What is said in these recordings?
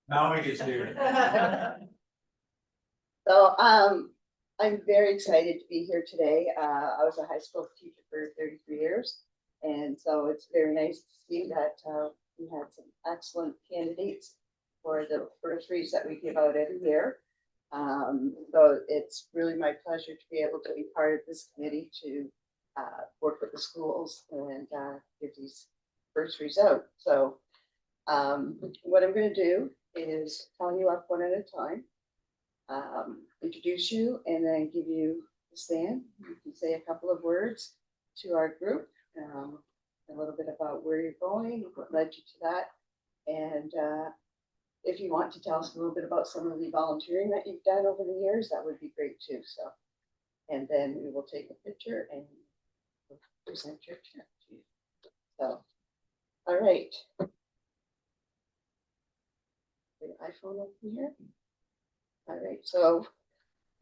Now we get serious. So, I'm very excited to be here today. I was a high school teacher for 33 years. And so it's very nice to see that we had some excellent candidates for the bursaries that we give out every year. So it's really my pleasure to be able to be part of this committee to work with the schools and give these bursaries out. So what I'm going to do is call you up one at a time, introduce you, and then give you the stand. You can say a couple of words to our group, a little bit about where you're going, what led you to that, and if you want to tell us a little bit about some of the volunteering that you've done over the years, that would be great too. So, and then we will take a picture and present your check to you. So, all right. The iPhone open here. All right. So,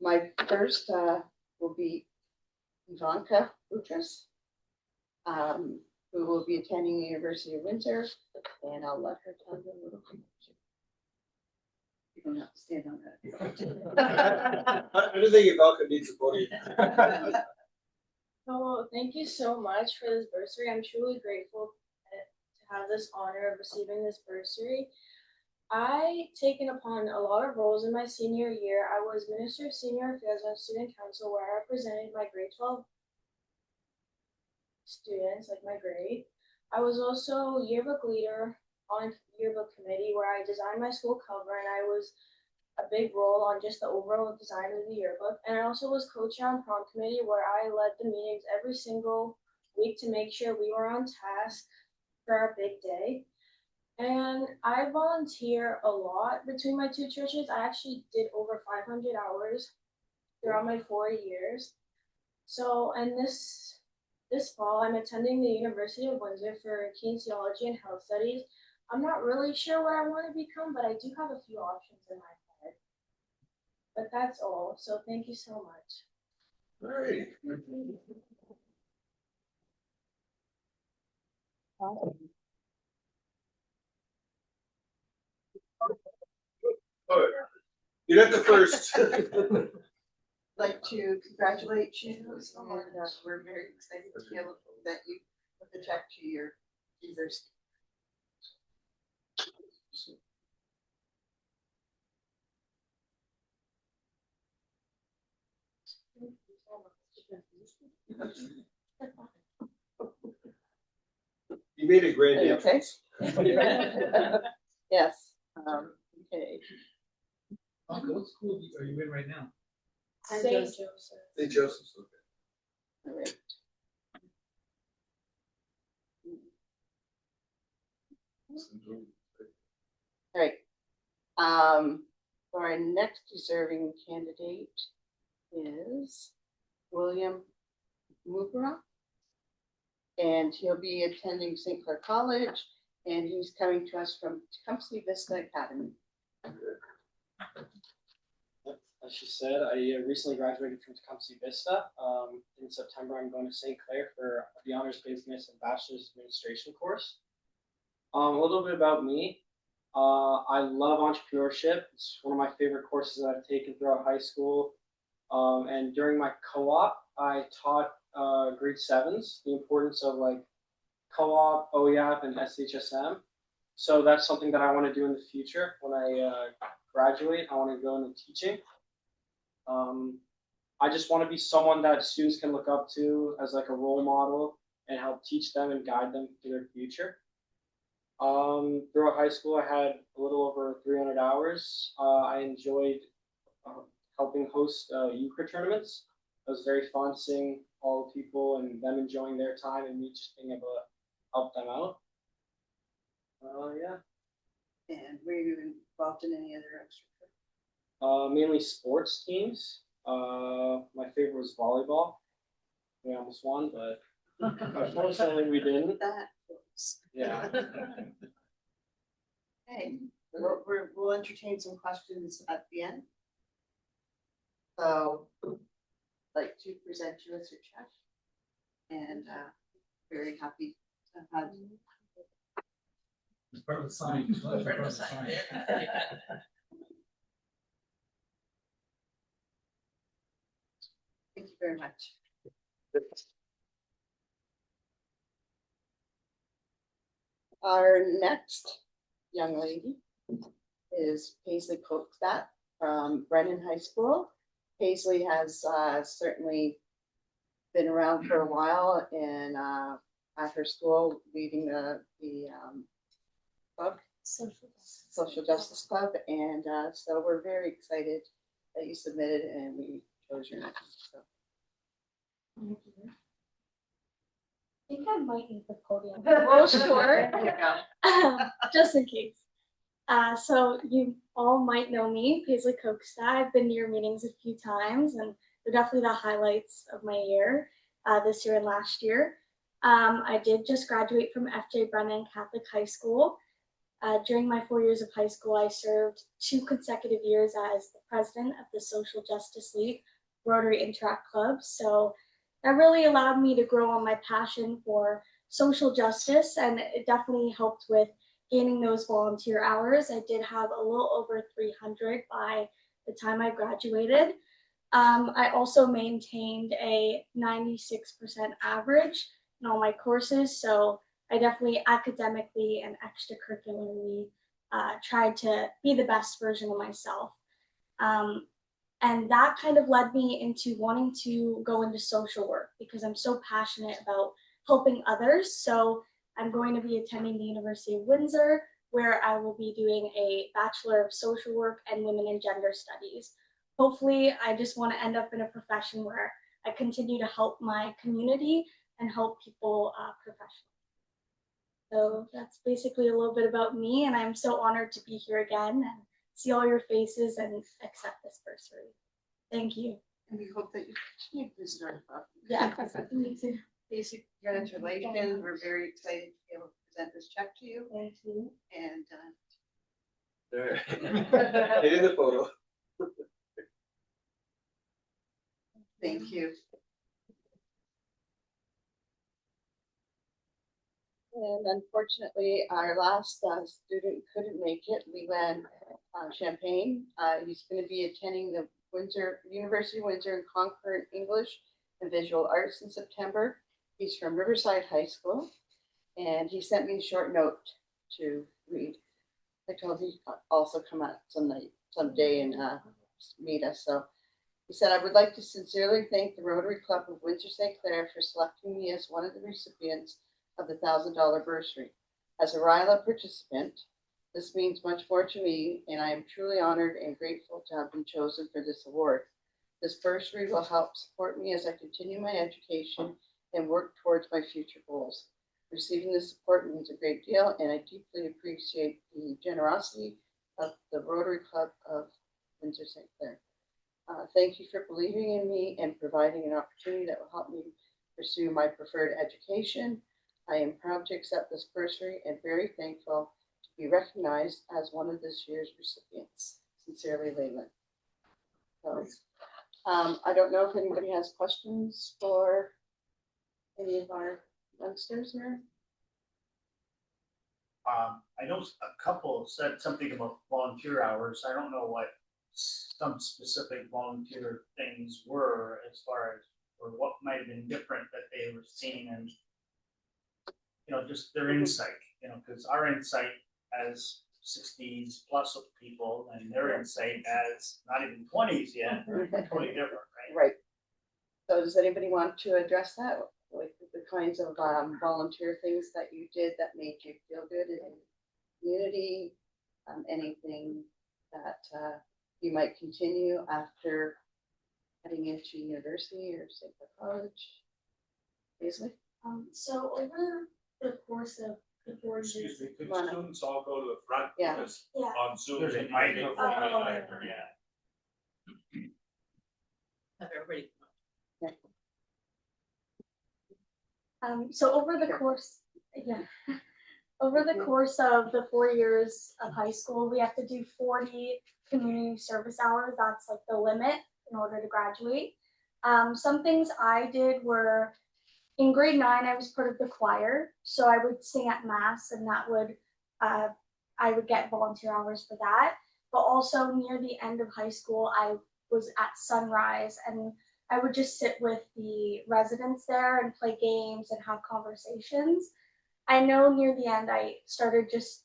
my first will be Ivankah Butrus, who will be attending the University of Windsor, and I'll let her tell you a little bit. You don't have to stand on that. I don't think Ivankah needs a podium. Oh, thank you so much for this bursary. I'm truly grateful to have this honor of receiving this bursary. I taken upon a lot of roles in my senior year. I was Minister of Senior Affairs on Student Council, where I represented my grade 12 students, like my grade. I was also yearbook leader on yearbook committee, where I designed my school cover, and I was a big role on just the overall design of the yearbook. And I also was co-chair on prom committee, where I led the meetings every single week to make sure we were on task for our big day. And I volunteer a lot between my two churches. I actually did over 500 hours throughout my 4 years. So, and this fall, I'm attending the University of Windsor for Kinesiology and Health Studies. I'm not really sure what I want to become, but I do have a few options in my head. But that's all. So thank you so much. All right. You're not the first. Like to congratulate you, and we're very excited to be able to present you with the check to your university. You made a grand Okay. entrance. Yes. Okay. Uncle, what school are you in right now? St. Joseph. St. Joseph's. Okay. All right. All right. For our next deserving candidate is William Moubarak, and he'll be attending St. Clair College, and he's coming to us from Tecumseh Vista Academy. As she said, I recently graduated from Tecumseh Vista. In September, I'm going to St. Clair for the Honors Business and Bachelor's Administration course. A little bit about me. I love entrepreneurship. It's one of my favorite courses that I've taken throughout high school. And during my co-op, I taught grade 7s the importance of like co-op, OEAP, and SHSM. So that's something that I want to do in the future. When I graduate, I want to go into teaching. I just want to be someone that students can look up to as like a role model and help teach them and guide them to their future. Throughout high school, I had a little over 300 hours. I enjoyed helping host euchre tournaments. It was very fun seeing all the people and them enjoying their time and me just being able to help them out. Yeah. And were you involved in any other extra? Mainly sports teams. My favorite was volleyball. We almost won, but unfortunately we didn't. That was. Yeah. Okay, we'll entertain some questions at the end. So, I'd like to present you with your check, and very happy to have Start with science. Start with science. Thank you very much. Our next young lady is Paisley Koekstat from Brennan High School. Paisley has certainly been around for a while and at her school leading the club, Social Justice Club, and so we're very excited that you submitted and we chose your name. So. Thank you. I think I might need the podium. Real short. There you go. Just in case. So you all might know me, Paisley Koekstat. I've been to your meetings a few times, and they're definitely the highlights of my year, this year and last year. I did just graduate from FJ Brennan Catholic High School. During my 4 years of high school, I served 2 consecutive years as the president of the Social Justice League Rotary Interact Club. So that really allowed me to grow on my passion for social justice, and it definitely helped with gaining those volunteer hours. I did have a little over 300 by the time I graduated. I also maintained a 96% average in all my courses, so I definitely academically and extracurricularly tried to be the best version of myself. And that kind of led me into wanting to go into social work because I'm so passionate about helping others. So I'm going to be attending the University of Windsor, where I will be doing a Bachelor of Social Work and Women and Gender Studies. Hopefully, I just want to end up in a profession where I continue to help my community and help people professionally. So that's basically a little bit about me, and I'm so honored to be here again and see all your faces and accept this bursary. Thank you. And we hope that you continue to visit our club. Yeah, me too. Basic congratulations. We're very excited to be able to present this check to you. Thank you. And There. Get in the photo. thank you. And unfortunately, our last student couldn't make it. Leland Champagne. He's going to be attending the University of Windsor in Concurrent English and Visual Arts in September. He's from Riverside High School, and he sent me a short note to read. I told him he'd also come out someday and meet us. So he said, I would like to sincerely thank the Rotary Club of Windsor St. Clair for selecting me as one of the recipients of the $1,000 bursary. As a RILA participant, this means much more to me, and I am truly honored and grateful to have been chosen for this award. This bursary will help support me as I continue my education and work towards my future goals. Receiving this support means a great deal, and I deeply appreciate the generosity of the Rotary Club of Windsor St. Clair. Thank you for believing in me and providing an opportunity that will help me pursue my preferred education. I am proud to accept this bursary and very thankful to be recognized as one of this year's recipients. Sincerely, Leland. So, I don't know if anybody has questions for any of our youngsters here. I know a couple said something about volunteer hours. I don't know what some specific volunteer things were as far as, or what might have been different that they were seeing, and just their insight, because our insight as 60s plus of people and their insight as not even 20s yet are totally different, right? Right. So does anybody want to address that? Like the kinds of volunteer things that you did that made you feel good in the community, anything that you might continue after heading into university or say college? Paisley? So over the course of the 4 years. Excuse me, could the students all go to the front? Yeah. Because Yeah. on Zoom. There's a they- microphone. Yeah. Have everybody. So over the course, over the course of the 4 years of high school, we have to do 40 community service hours. That's like the limit in order to graduate. Some things I did were, in grade 9, I was part of the choir. So I would sing at mass, and that would I would get volunteer hours for that. But also near the end of high school, I was at Sunrise, and I would just sit with the residents there and play games and have conversations. I know near the end I started just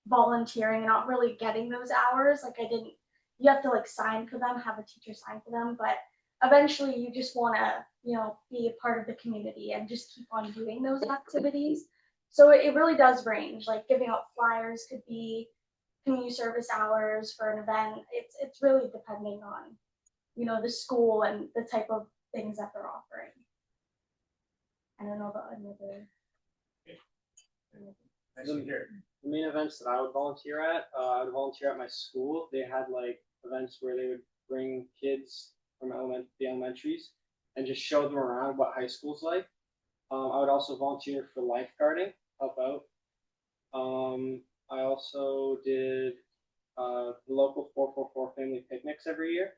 volunteering and not really getting those hours. Like I didn't, you have to like sign for them, have a teacher sign for them, but eventually you just want to, be a part of the community and just keep on doing those activities. So it really does range. Like giving out flyers could be community service hours for an event. It's really depending on, the school and the type of things that they're offering. I don't know about another. Nice to hear. The main events that I would volunteer at, I would volunteer at my school. They had like events where they would bring kids from the elementaries and just show them around what high school's like. I would also volunteer for lifeguarding, help out. I also did the local 444 family picnics every year,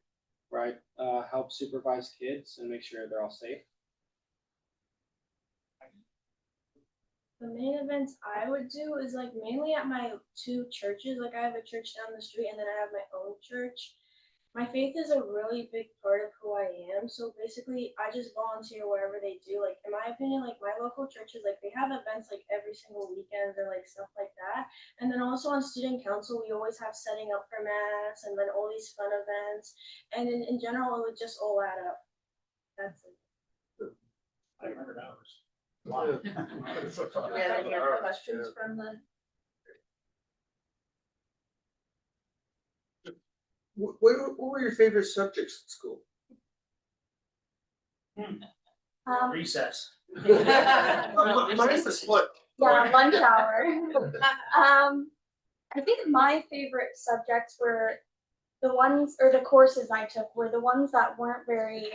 where I help supervise kids and make sure they're all safe. The main events I would do is like mainly at my two churches. Like I have a church down the street and then I have my own church. My faith is a really big part of who I am. So basically I just volunteer wherever they do. Like in my opinion, like my local churches, like they have events like every single weekend or like stuff like that. And then also on student council, we always have setting up for mass and then all these fun events. And in general, it would just all add up. That's it. 500 hours. Wow. Do we have any other questions from the? What were your favorite subjects at school? Recess. Mine was what? Yeah, lunch hour. I think my favorite subjects were the ones, or the courses I took were the ones that weren't very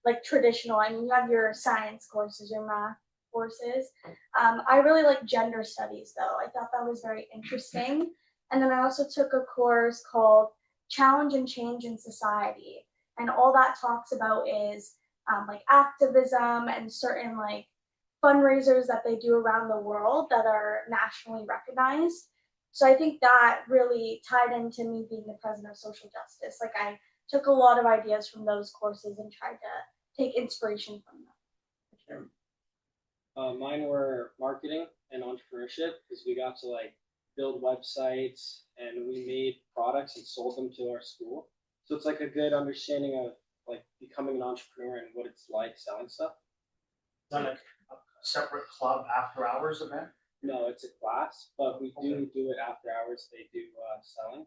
like traditional. I mean, you have your science courses, your math courses. I really like gender studies though. I thought that was very interesting. And then I also took a course called Challenge and Change in Society. And all that talks about is like activism and certain like fundraisers that they do around the world that are nationally recognized. So I think that really tied into me being the president of social justice. Like I took a lot of ideas from those courses and tried to take inspiration from them. Mine were marketing and entrepreneurship because we got to like build websites and we made products and sold them to our school. So it's like a good understanding of like becoming an entrepreneur and what it's like selling stuff. Done a separate club after hours event? No, it's a class, but we do it after hours. They do selling.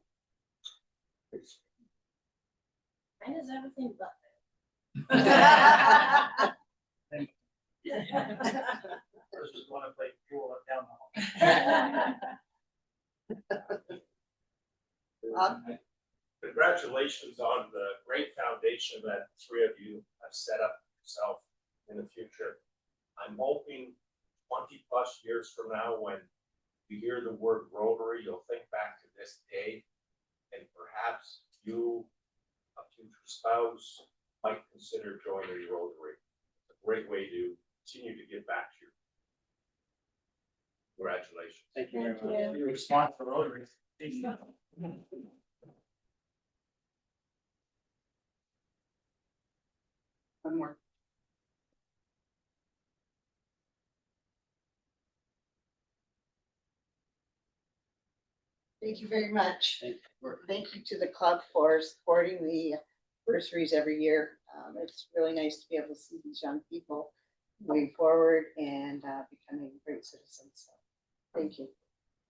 Mine is everything but First just want to play pool down the hall. Congratulations on the great foundation that the three of you have set up yourself in the future. I'm hoping 20+ years from now, when you hear the word Rotary, you'll think back to this day, and perhaps you, a future spouse, might consider joining Rotary. It's a great way to continue to give back to you. Congratulations. Thank you very Thank much. Your response for Rotary. One more. Thank you very much. Thank you to the club for supporting the bursaries every year. It's really nice to be able to see these young people moving forward, and